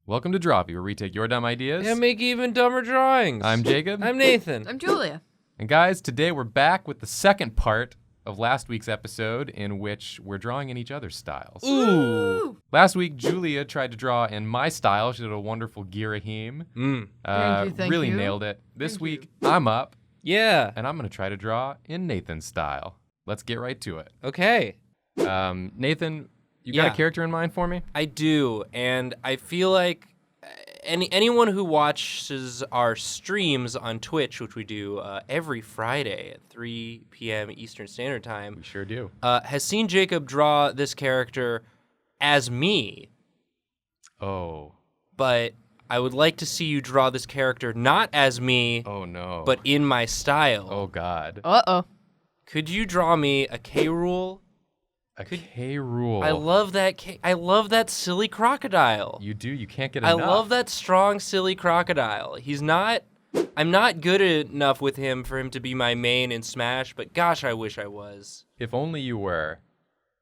Welcome to Drawfee, where we take your dumb ideas. And make even dumber drawings. I'm Jacob. I'm Nathan. I'm Julia. And guys, today we're back with the second part of last week's episode in which we're drawing in each other's styles. Ooh. Last week, Julia tried to draw in my style. She did a wonderful Girahim. Thank really you. nailed it. This week, I'm up, Yeah. and I'm going to try to draw in Nathan's style. Let's get right to it. Okay. Nathan, you got a character in mind for me? I do, and I feel like anyone who watches our streams on Twitch, which we do every Friday at 3 p.m. Eastern Standard Time, We sure do. has seen Jacob draw this character as me. Oh. But I would like to see you draw this character not as me, Oh, no. but in my style. Oh, God. Uh-oh. Could you draw me a K-Rool? A K-Rool. I love that. I love that silly crocodile. You do. You can't get I enough. love that strong, silly crocodile. I'm not good enough with him for him to be my main in Smash, but gosh, I wish I was. If only you were.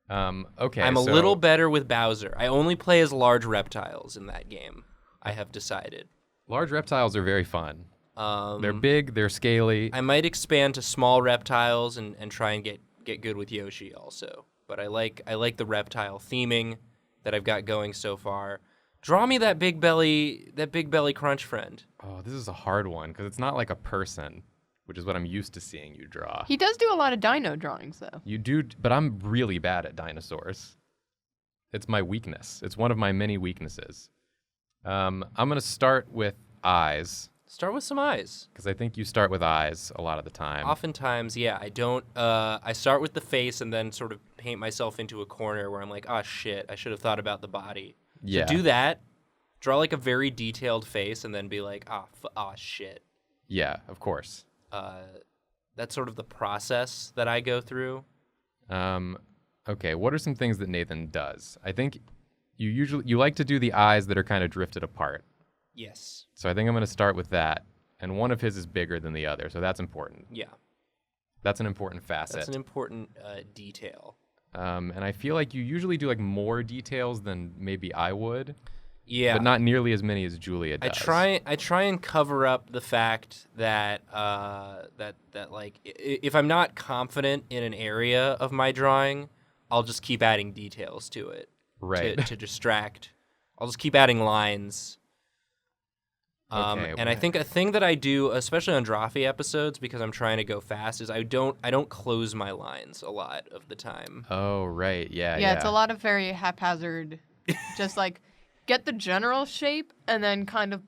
Okay. I'm a little better with Bowser. I only play as large reptiles in that game, I have decided. Large reptiles are very fun. Um, They're big, they're scaly. I might expand to small reptiles and try and get good with Yoshi also. But I like the reptile theming that I've got going so far. Draw me that big belly crunch friend. Oh, this is a hard one because it's not like a person, which is what I'm used to seeing you draw. He does do a lot of dino drawings, though. You do, but I'm really bad at dinosaurs. It's my weakness. It's one of my many weaknesses. I'm gonna start with eyes Start with some eyes. because I think you start with eyes a lot of the time. Oftentimes, yeah, I don't. I start with the face and then sort of paint myself into a corner where I'm like, oh shit, I should have thought about the body. Yeah. So do that. Draw like a very detailed face and then be like, shit. Yeah, of course. That's sort of the process that I go through. Okay, what are some things that Nathan does? I think you like to do the eyes that are kind of drifted apart. Yes. So I think I'm going to start with that. And one of his is bigger than the other, so that's important. Yeah. That's an important facet. That's an important detail. And I feel like you usually do like more details than maybe I would. Yeah. But not nearly as many as Julia does. I try and cover up the fact that that like if I'm not confident in an area of my drawing, I'll just keep adding details to it. Right. To distract. I'll just keep adding lines. Okay, and I think a thing that I do, especially on Drawfee episodes, because I'm trying to go fast, is I don't close my lines a lot of the time. Oh, right. Yeah, Yeah, it's a lot of very haphazard, just like get the general shape and then kind of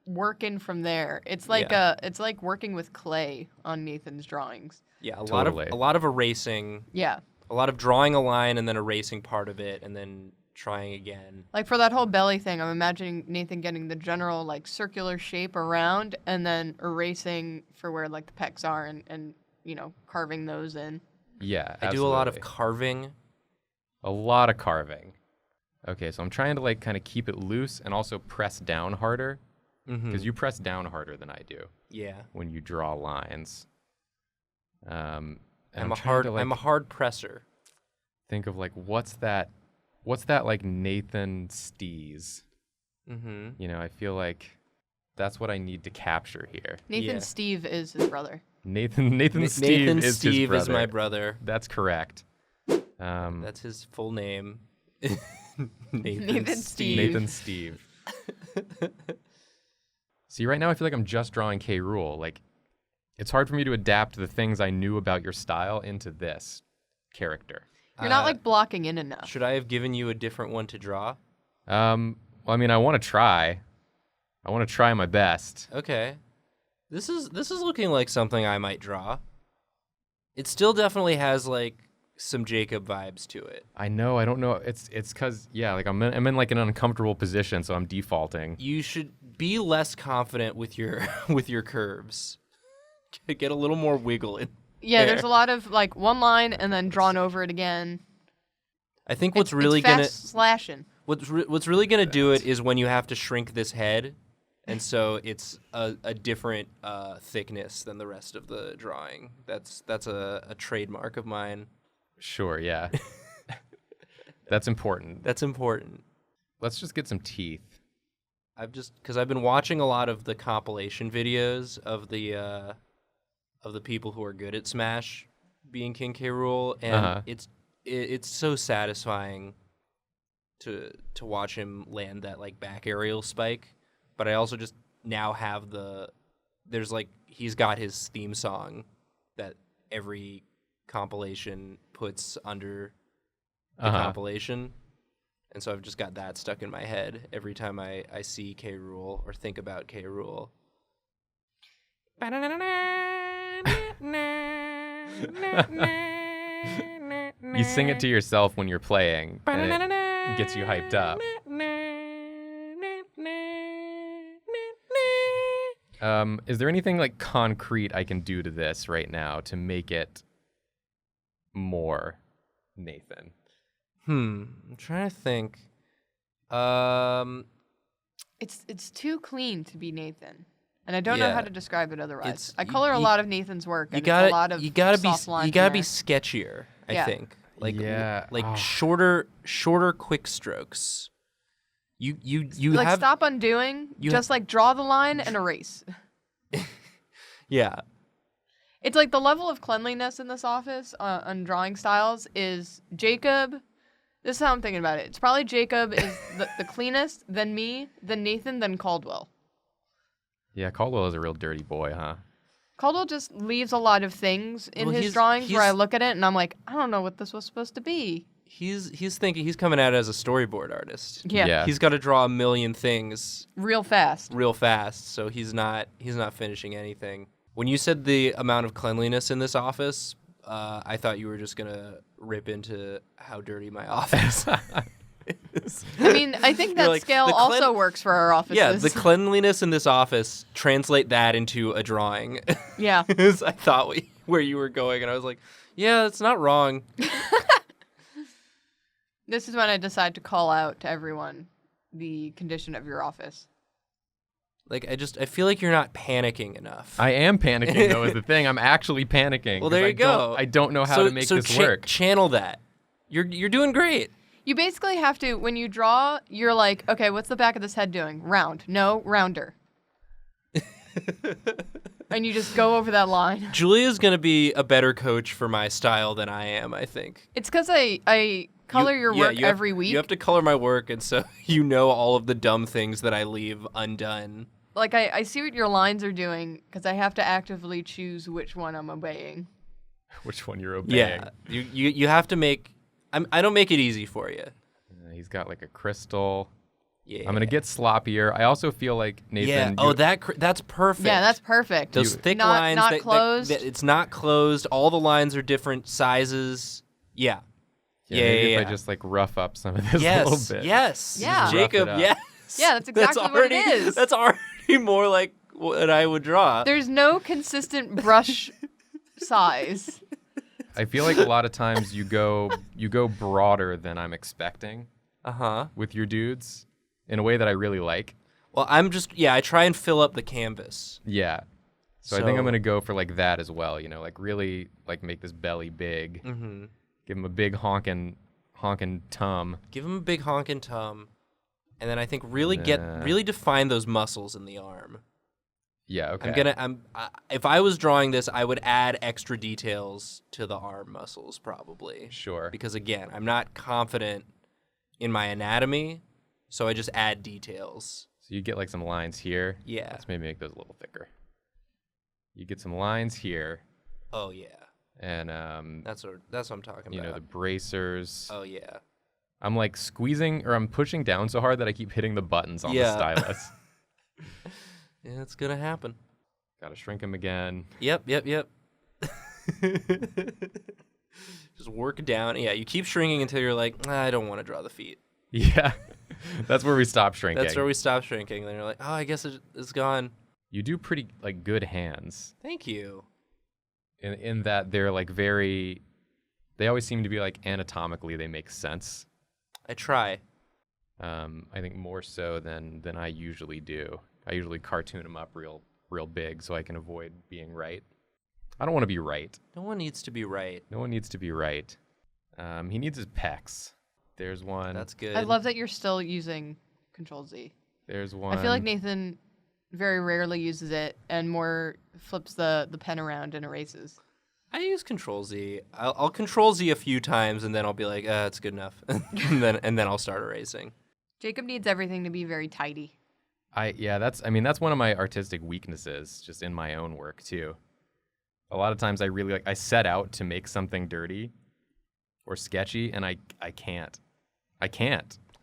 work in from there. It's like it's like working with clay on Nathan's drawings. Yeah, Totally. a lot of erasing, Yeah. a lot of drawing a line and then erasing part of it and then trying again. Like for that whole belly thing, I'm imagining Nathan getting the general like circular shape around and then erasing for where like the pecs are and you know, carving those in. Yeah, I do a lot of absolutely. carving. A lot of carving. Okay, so I'm trying to like kind of keep it loose and also press down harder. Because you press down harder than I do Yeah. when you draw lines. And I'm a trying to, like, hard presser. think of like what's that like Nathan Stees? Mm-hmm. You know, I feel like that's what I need to capture here. Nathan Yeah. Steve is his brother. Nathan Steve Nathan is his Steve brother. is my brother. That's correct. That's his full name. Nathan Steve. Nathan Steve. See, right now I feel like I'm just drawing K-Rool. Like, it's hard for me to adapt the things I knew about your style into this character. You're not like blocking in enough. Should I have given you a different one to draw? Well, I mean, I want to try. I want to try my best. Okay. This is looking like something I might draw. It still definitely has like some Jacob vibes to it. I know. I don't know. It's because like I'm in like an uncomfortable position, so I'm defaulting. You should be less confident with your with your curves. Get a little more wiggle in. Yeah, there. there's a lot of like one line and then drawn over it again. I think what's It's really fast slashing. what's really gonna do it is when you have to shrink this head, and so it's a different thickness than the rest of the drawing. That's a trademark of mine. Sure, yeah. That's important. That's important. Let's just get some teeth. because I've been watching a lot of the compilation videos of the people who are good at Smash being King K. Rool, and it's so satisfying to watch him land that like back aerial spike. But I also just now have he's got his theme song that every compilation puts under the compilation. And so I've just got that stuck in my head every time I see K. Rool or think about K. Rool. You sing it to yourself when you're playing, and it gets you hyped up. Is there anything like concrete I can do to this right now to make it more Nathan? I'm trying to think. It's too clean to be Nathan, and I don't know how to describe it otherwise. I color a you- lot of Nathan's work, and You gotta it's a lot of you gotta be soft lines you gotta in be there. sketchier. I Yeah. think like Oh. shorter quick strokes. You like have stop undoing. you Just like draw the line and erase. yeah. It's like the level of cleanliness in this office on drawing styles is Jacob. This is how I'm thinking about it. It's probably Jacob is the cleanest, then me, then Nathan, then Caldwell. Yeah, Caldwell is a real dirty boy, huh? Caldwell just leaves a lot of things in Well, his he's- drawings where I he's- look at it and I'm like, I don't know what this was supposed to be. He's thinking he's coming at it as a storyboard artist. Yeah. He's got to draw a million things Real fast. real fast, so he's not finishing anything. When you said the amount of cleanliness in this office, I thought you were just gonna rip into how dirty my office is. I mean, I think that You're like, scale the also works for our offices. Yeah, the cleanliness in this office, translate that into a drawing. Yeah. Is I thought where you were going, and I was like, yeah, it's not wrong. This is when I decide to call out to everyone the condition of your office. Like, I feel like you're not panicking enough. I am panicking, though, is the thing. I'm actually panicking. Well, 'cause there you go. I don't know how to make this work. Channel that. You're doing great. You basically have to, when you draw, you're like, okay, what's the back of this head doing? Round. No, rounder. And you just go over that line. Julia's gonna be a better coach for my style than I am, I think. It's because I color your work every week. You have to color my work, and so you know all of the dumb things that I leave undone. Like, I see what your lines are doing because I have to actively choose which one I'm obeying. Which one you're obeying. Yeah, you have to make. I don't make it easy for you. He's got like a crystal. Yeah. I'm gonna get sloppier. I also feel like Nathan. Yeah. That's perfect. Yeah, that's perfect. Those thick Not- lines. not that- closed. It's not closed. All the lines are different sizes. Yeah. Maybe Yeah. if I just like rough up some of this a Yes. little bit. Yes. Yeah. Rough Jacob. it up. Yes. Yeah, that's exactly what it is. That's already more like what I would draw. There's no consistent brush size. I feel like a lot of times you go broader than I'm expecting with your dudes in a way that I really like. Well, I try and fill up the canvas. Yeah. So I think I'm gonna go for like that as well. You know, like really like make this belly big. Mm-hmm. Give him a big honkin' tum. Give him a big honkin' tum, and then I think really define those muscles in the arm. Yeah. Okay. If I was drawing this, I would add extra details to the arm muscles probably. Sure. Because again, I'm not confident in my anatomy, so I just add details. So you get like some lines here. Yeah. Let's maybe make those a little thicker. You get some lines here. Oh yeah. And That's what I'm talking you about. know, the bracers. Oh yeah. I'm like squeezing or I'm pushing down so hard that I keep hitting the buttons on the Yeah. stylus. Yeah, it's gonna happen. Gotta shrink him again. Yep. Just work it down. Yeah, you keep shrinking until you're like, I don't want to draw the feet. Yeah. That's where we stop shrinking. That's where we stop shrinking. Then you're like, oh, I guess it's gone. You do pretty like good hands Thank you. in that they're like very, they always seem to be like anatomically they make sense. I try. I think more so than I usually do. I usually cartoon them up real big so I can avoid being right. I don't want to be right. No one needs to be right. No one needs to be right. He needs his pecs. There's one. That's good. I love that you're still using Control Z. There's one. I feel like Nathan very rarely uses it and more flips the pen around and erases. I use Control Z. I'll Control Z a few times and then I'll be like, it's good enough, and then I'll start erasing. Jacob needs everything to be very tidy. That's one of my artistic weaknesses, just in my own work too. A lot of times I set out to make something dirty or sketchy, and I can't. I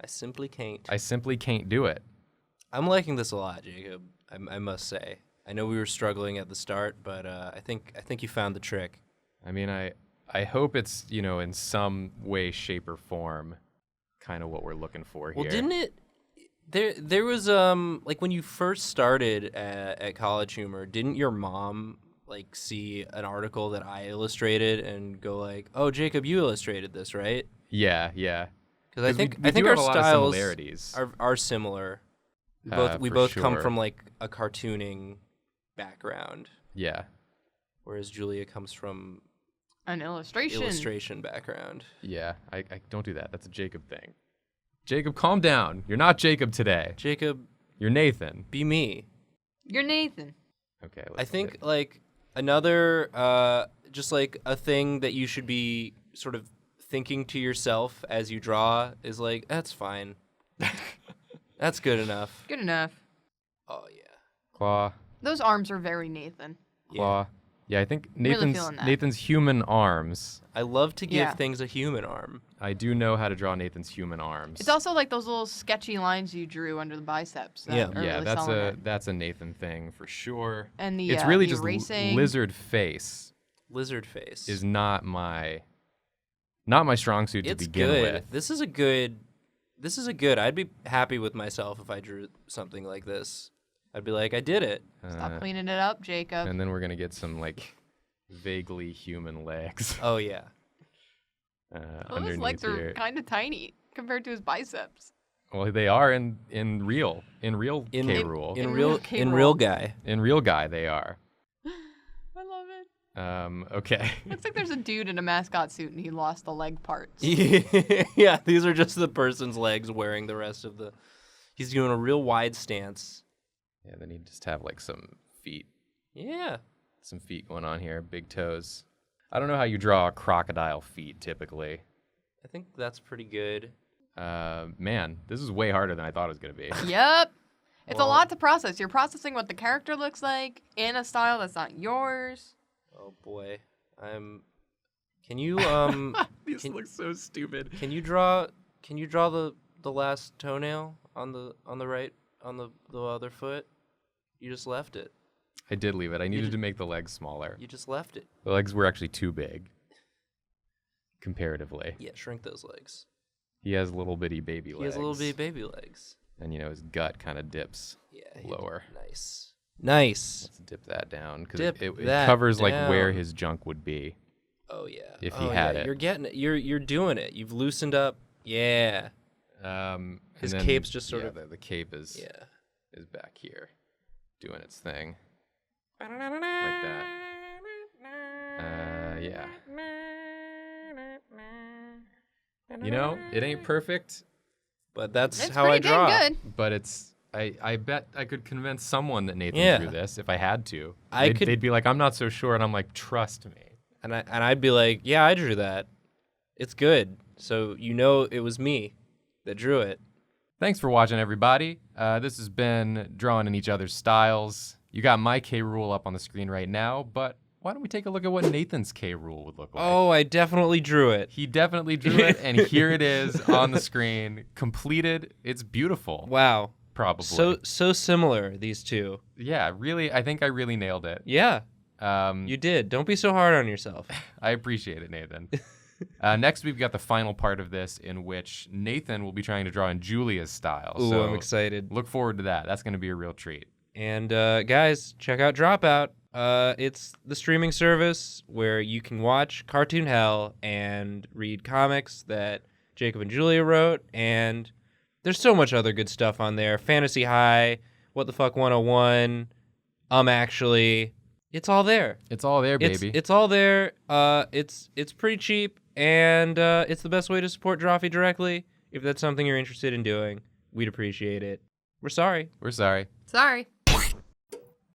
simply can't. I simply can't do it. I'm liking this a lot, Jacob. I must say. I know we were struggling at the start, but I think you found the trick. I mean, I hope it's, in some way, shape, or form, kind of what we're looking for here. Well, didn't it? There was like when you first started at College Humor, didn't your mom like see an article that I illustrated and go like, "Oh, Jacob, you illustrated this, right?" Yeah. Because I think we do our have a lot of styles similarities. are similar. We For both sure. come from like a cartooning background, Yeah. whereas Julia comes from An illustration background. Yeah. I don't do that. That's a Jacob thing. Jacob, calm down. You're not Jacob today. Jacob, You're Nathan. be me. You're Nathan. Okay. I think like another just like a thing that you should be sort of thinking to yourself as you draw is like, that's fine. That's good enough. Good enough. Oh yeah. Claw. Those arms are very Nathan. Claw. Yeah, I think Really feeling that. Nathan's human arms. I love to give Yeah. things a human arm. I do know how to draw Nathan's human arms. It's also like those little sketchy lines you drew under the biceps. That Yeah. are Yeah, really that's solid. that's a Nathan thing for sure. And the It's really the just erasing. lizard face Lizard face. is not my strong suit to It's begin good. with. This is a good. I'd be happy with myself if I drew something like this. I'd be like, I did it. Stop cleaning it up, Jacob. And then we're gonna get some like vaguely human legs Oh yeah. Those underneath legs are here. kind of tiny compared to his biceps. Well, they are in real In K-Rule. In In real real in K-Rool. real guy. In real guy, they are. I love it. Okay. Looks like there's a dude in a mascot suit and he lost the leg parts. Yeah, these are just the person's legs wearing the rest of the. He's doing a real wide stance. Yeah, then you just have like some feet Yeah. going on here, big toes. I don't know how you draw crocodile feet typically. I think that's pretty good. Man, this is way harder than I thought it was gonna be. Yep. It's Well- a lot to process. You're processing what the character looks like in a style that's not yours. Oh boy. Can you These Can- look so stupid. can you draw the last toenail on the right on the other foot? You just left it. I did leave it. I needed to make the legs smaller. You just left it. The legs were actually too big, comparatively. Yeah, shrink those legs. He has little bitty baby legs. He has little bitty baby legs. And his gut kind of dips Yeah. lower. Nice. Nice. Let's dip that down because Dip it that covers like where down. his junk would be. Oh yeah. If he Oh, had yeah. it. You're getting it. You're doing it. You've loosened up. Yeah. And His then, cape's just sort yeah, of- the cape is Yeah. back here, doing its thing, like that. Yeah. It ain't perfect, But that's It's how I pretty draw. dang good. but it's. I bet I could convince someone that Nathan Yeah. drew this if I had to. I They'd, could- they'd be like, I'm not so sure, and I'm like, trust me. And I'd be like, yeah, I drew that. It's good. So it was me that drew it. Thanks for watching, everybody. This has been Drawing in Each Other's Styles. You got my K-Rule up on the screen right now, but why don't we take a look at what Nathan's K-Rule would look like? Oh, I definitely drew it. He definitely drew it, and here it is on the screen, completed. It's beautiful, Wow. probably. So similar, these two. yeah, really, I think I really nailed it. Yeah, You, you did. Don't be so hard on yourself. I appreciate it, Nathan. Next, we've got the final part of this, in which Nathan will be trying to draw in Julia's style. Ooh, so I'm excited. look forward to that. That's going to be a real treat. And guys, check out Dropout. It's the streaming service where you can watch Cartoon Hell and read comics that Jacob and Julia wrote, and there's so much other good stuff on there. Fantasy High, What the Fuck 101, Actually, it's all there. It's all there, baby. It's all there. It's pretty cheap, and it's the best way to support Drawfee directly. If that's something you're interested in doing, we'd appreciate it. We're sorry. We're sorry. Sorry.